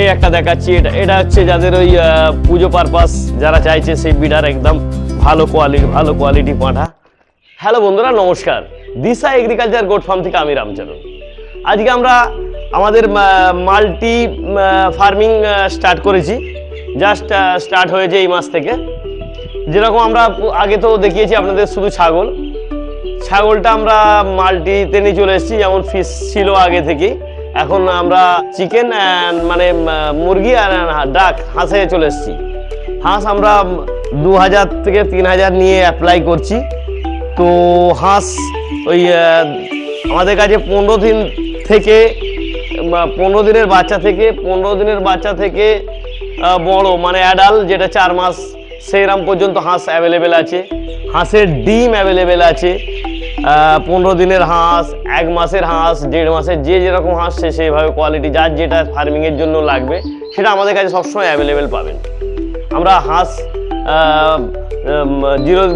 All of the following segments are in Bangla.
এই একটা দেখাচ্ছি, এটা হচ্ছে যাদের ওই পুজো পারপাস যারা চাইছে সেই বিডার, একদম ভালো কোয়ালিটি পাঁঠা। হ্যালো বন্ধুরা, নমস্কার। দিশা এগ্রিকালচার গোট ফার্ম থেকে আমি রামচরণ। আজকে আমরা আমাদের মাল্টি ফার্মিং স্টার্ট করেছি, জাস্ট স্টার্ট হয়েছে এই মাস থেকে। যেরকম আমরা আগে তো দেখিয়েছি আপনাদের শুধু ছাগলটা আমরা মাল্টিতে নিয়ে চলে এসেছি, যেমন ফিশ ছিল আগে থেকেই। এখন আমরা চিকেন মানে মুরগি আর ডাক হাঁসে চলে এসেছি। হাঁস আমরা 2000 থেকে 3000 নিয়ে অ্যাপ্লাই করছি। তো হাঁস ওই আমাদের কাছে 15 দিনের বাচ্চা থেকে বড় মানে অ্যাডাল্ট, যেটা 4 মাস সেইরকম পর্যন্ত হাঁস অ্যাভেলেবেল আছে। হাঁসের ডিম অ্যাভেলেবেল আছে। 15 দিনের হাঁস, 1 মাসের হাঁস, 1.5 মাসের, যে যেরকম হাঁস সেইভাবে কোয়ালিটি, যার যেটা ফার্মিংয়ের জন্য লাগবে সেটা আমাদের কাছে সবসময় অ্যাভেলেবেল পাবেন। আমরা হাঁস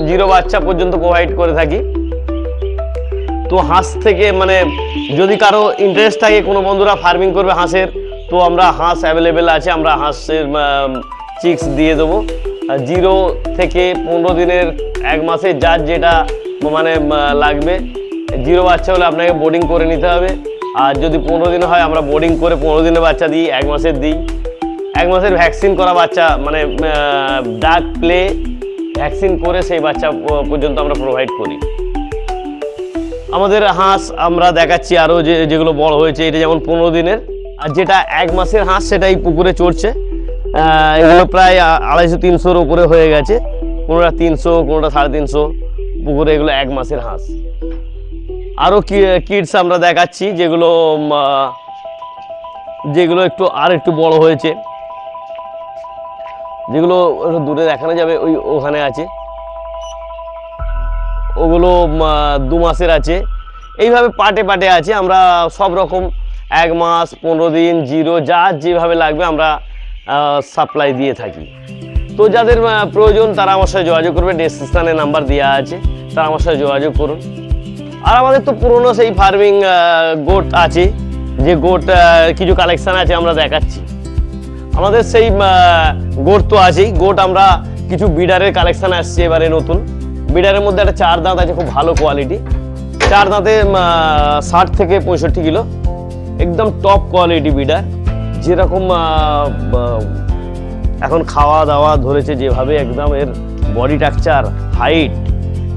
জিরো বাচ্চা পর্যন্ত প্রোভাইড করে থাকি। তো হাঁস থেকে মানে যদি কারো ইন্টারেস্ট থাকে, কোনো বন্ধুরা ফার্মিং করবে হাঁসের, তো আমরা হাঁস অ্যাভেলেবেল আছে। আমরা হাঁসের চিক্স দিয়ে দেবো। 0 থেকে 15 দিনের, 1 মাসের, যার যেটা মানে লাগবে। 0 বাচ্চা হলে আপনাকে বোর্ডিং করে নিতে হবে। আর যদি 15 দিন হয়, আমরা বোর্ডিং করে 15 দিনের বাচ্চা দিই, 1 মাসের দিই। 1 মাসের ভ্যাকসিন করা বাচ্চা মানে ডাক প্লে ভ্যাকসিন করে সেই বাচ্চা পর্যন্ত আমরা প্রোভাইড করি। আমাদের হাঁস আমরা দেখাচ্ছি আরও যেগুলো বড় হয়েছে। এটা যেমন 15 দিনের, আর যেটা 1 মাসের হাঁস সেটাই পুকুরে চড়ছে। এগুলো প্রায় 250-300-র উপরে হয়ে গেছে। কোনোটা 300, কোনোটা 350 পুকুরে। এগুলো 1 মাসের হাঁস। আরও কিডস আমরা দেখাচ্ছি, যেগুলো একটু বড় হয়েছে, যেগুলো দূরে দেখানো যাবে, ওখানে আছে। ওগুলো 2 মাসের আছে। এইভাবে পাটে আছে। আমরা সব রকম 1 মাস, 15 দিন, 0, যার যেভাবে লাগবে আমরা সাপ্লাই দিয়ে থাকি। তো যাদের প্রয়োজন তারা আমার সাথে যোগাযোগ করবে। ডেসক্রিপশনে নাম্বার দেওয়া আছে, তারা আমার সাথে যোগাযোগ করুন। আর আমাদের তো পুরনো সেই ফার্মিং গোট আছে, যে গোট কিছু কালেকশান আছে, আমরা দেখাচ্ছি। আমাদের সেই গোট তো আছেই। গোট আমরা কিছু বিডারের কালেকশান আসছে এবারে নতুন। বিডারের মধ্যে একটা 4 দাঁত আছে, খুব ভালো কোয়ালিটি। 4 দাঁতে 60 থেকে 65 কিলো, একদম টপ কোয়ালিটি বিডার। যেরকম এখন খাওয়া দাওয়া ধরেছে যেভাবে, একদম এর বডি স্ট্রাকচার, হাইট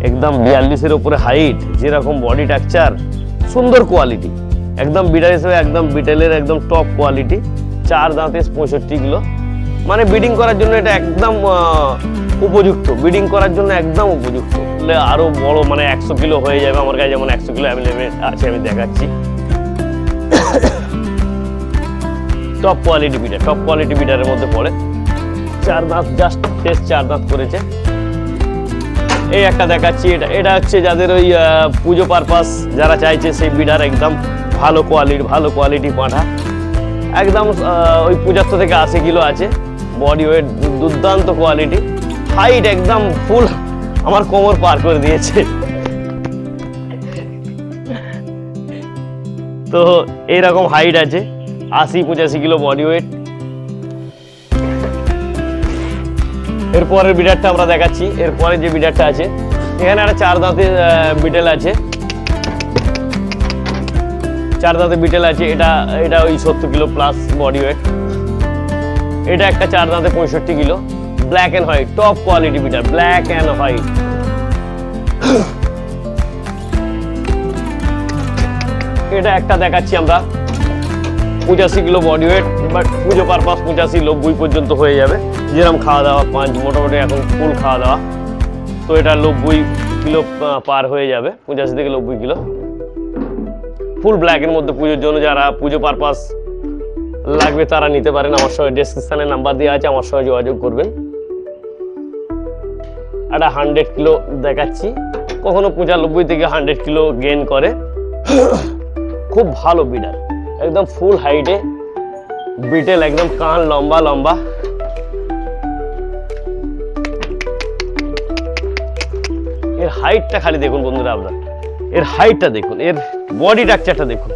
একদম 42-এর উপরে হাইট, যেরকম বডি স্ট্রাকচার, সুন্দর কোয়ালিটি, একদম বিডার হিসেবে একদম বিটেলের একদম টপ কোয়ালিটি। 4 দাঁতে 65 কিলো, মানে ব্রিডিং করার জন্য এটা একদম উপযুক্ত। ব্রিডিং করার জন্য একদম উপযুক্ত। আরও বড় মানে 100 কিলো হয়ে যাবে। আমার কাছে যেমন 100 কিলো অ্যাভেলেবেল আছে, আমি দেখাচ্ছি। টপ কোয়ালিটি বিডারের মধ্যে পড়ে। 4 দাঁত, জাস্ট টেস্ট 4 দাঁত করেছে। এই একটা দেখাচ্ছি, এটা হচ্ছে যাদের ওই পুজো পারপাস যারা চাইছে সেই বিডার, একদম ভালো কোয়ালিটি পাঁঠা। একদম ওই 75 থেকে 80 কিলো আছে বডি ওয়েট, দুর্দান্ত কোয়ালিটি। হাইট একদম ফুল, আমার কোমর পার করে দিয়েছে। তো এইরকম হাইট আছে, 80-85 কিলো বডি ওয়েট। এরপরের বিডারটা আমরা দেখাচ্ছি। এরপরে যে বিডারটা আছে, এখানে একটা 4 দাঁতের বিটেল আছে। 4 দাঁতের বিটেল আছে। এটা ওই 70 কিলো প্লাস বডি ওয়েট। এটা একটা 4 দাঁতে 65 kilo, black and white, top quality bitter, black and white. এটা একটা দেখাচ্ছি আমরা, 85 kilo body weight, but Puja purpose 85-90 পর্যন্ত হয়ে যাবে। যেরকম খাওয়া দাওয়া, মোটামুটি এখন ফুল খাওয়া দাওয়া, তো এটা 90 কিলো পার হয়ে যাবে। 85 থেকে 90 কিলো, ফুল ব্ল্যাকের মধ্যে। পুজোর জন্য যারা পুজো পারপাস লাগবে তারা নিতে পারেন। আমার সঙ্গে ডেসক্রিপশনে নাম্বার দেওয়া আছে, আমার সঙ্গে যোগাযোগ করবেন। একটা 100 কিলো দেখাচ্ছি, কখনো 95 থেকে 100 কিলো গেইন করে। খুব ভালো বিডার, একদম ফুল হাইটে বিটেল, একদম কান লম্বা। এর হাইটটা খালি দেখুন বন্ধুরা, আপনার এর হাইটটা দেখুন, এর বডি স্ট্রাকচারটা দেখুন।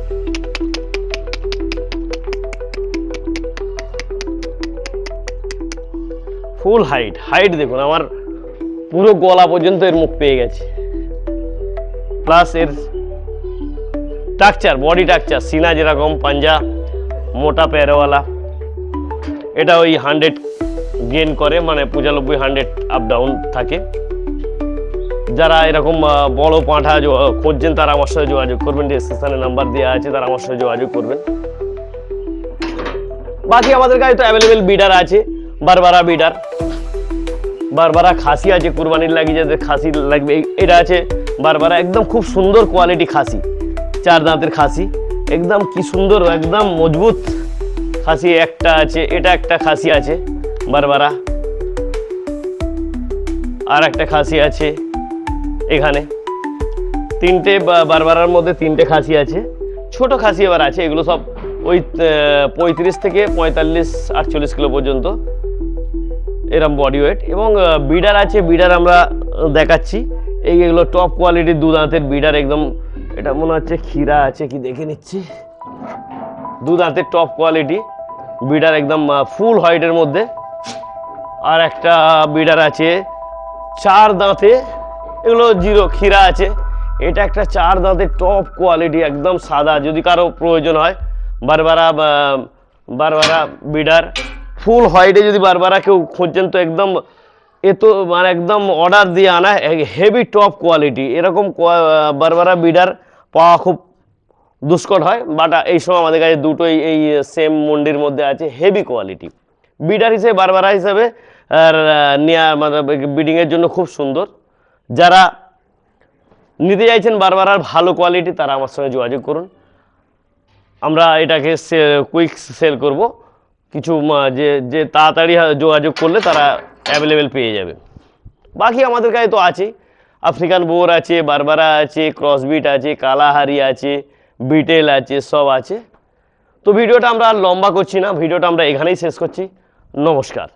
ফুল হাইট, হাইট দেখুন আমার পুরো গলা পর্যন্ত এর মুখ পেয়ে গেছে। প্লাস এর স্ট্রাকচার, বডি স্ট্রাকচার, সিনা যেরকম, পাঞ্জা মোটা প্যারেওয়ালা। এটা ওই 100 গেইন করে, মানে 95 100 আপ ডাউন থাকে। যারা এরকম বড় পাঁঠা খুঁজছেন তারা আমার সাথে যোগাযোগ করবেন, ডিসক্রিপশনে নাম্বার দেওয়া আছে, তারা আমার সাথে যোগাযোগ করবেন। বাকি আমাদের কাছে তো অ্যাভেলেবেল বিডার আছে, বারবারা বিডার, বারবারা খাসি আছে কুরবানির লাগিয়ে, যাদের খাসি লাগবে এটা আছে বারবারা, একদম খুব সুন্দর কোয়ালিটি খাসি, 4 দাঁতের খাসি, একদম কি সুন্দর, একদম মজবুত খাসি একটা আছে। এটা একটা খাসি আছে বারবারা, আর একটা খাসি আছে এখানে। 3টে বারবারার মধ্যে 3টে খাসি আছে, ছোট খাসি এবার আছে। এগুলো সব ওই 35 থেকে 45 48 কিলো পর্যন্ত এরম বডি ওয়েট। এবং বিডার আছে, বিডার আমরা দেখাচ্ছি। এইগুলো টপ কোয়ালিটির 2 দাঁতের বিডার, একদম এটা মনে হচ্ছে ক্ষীরা আছে কি, দেখে নিচ্ছি। 2 দাঁতের টপ কোয়ালিটি বিডার, একদম ফুল হোয়াইটের মধ্যে। আর একটা বিডার আছে 4 দাঁতে, এগুলো 0 ক্ষীরা আছে। এটা একটা 4 দাঁতের টপ কোয়ালিটি, একদম সাদা। যদি কারো প্রয়োজন হয় বারবারা, বারবারা বিডার ফুল হোয়াইটে যদি বারবারা কেউ খুঁজছেন তো একদম, এ তো মানে একদম অর্ডার দিয়ে আনা হেভি টপ কোয়ালিটি। এরকম বারবারা বিডার পাওয়া খুব দুষ্কর হয়, বাট এই সময় আমাদের কাছে দুটোই এই সেম মন্ডির মধ্যে আছে, হেভি কোয়ালিটি বিডার হিসেবে, বারবারা হিসেবে। আর নেওয়া মানে ব্রিডিংয়ের জন্য খুব সুন্দর। যারা নিতে চাইছেন বারবারার ভালো কোয়ালিটি, তারা আমার সঙ্গে যোগাযোগ করুন। আমরা এটাকে কুইক সেল করব। কিছু যে তাড়াতাড়ি যোগাযোগ করলে তারা অ্যাভেলেবেল পেয়ে যাবে। বাকি আমাদের কাছে তো আছেই, আফ্রিকান বোর আছে, বারবারা আছে, ক্রসবিট আছে, কালাহারি আছে, বিটেল আছে, সব আছে। তো ভিডিওটা আমরা আর লম্বা করছি না, ভিডিওটা আমরা এখানেই শেষ করছি। নমস্কার।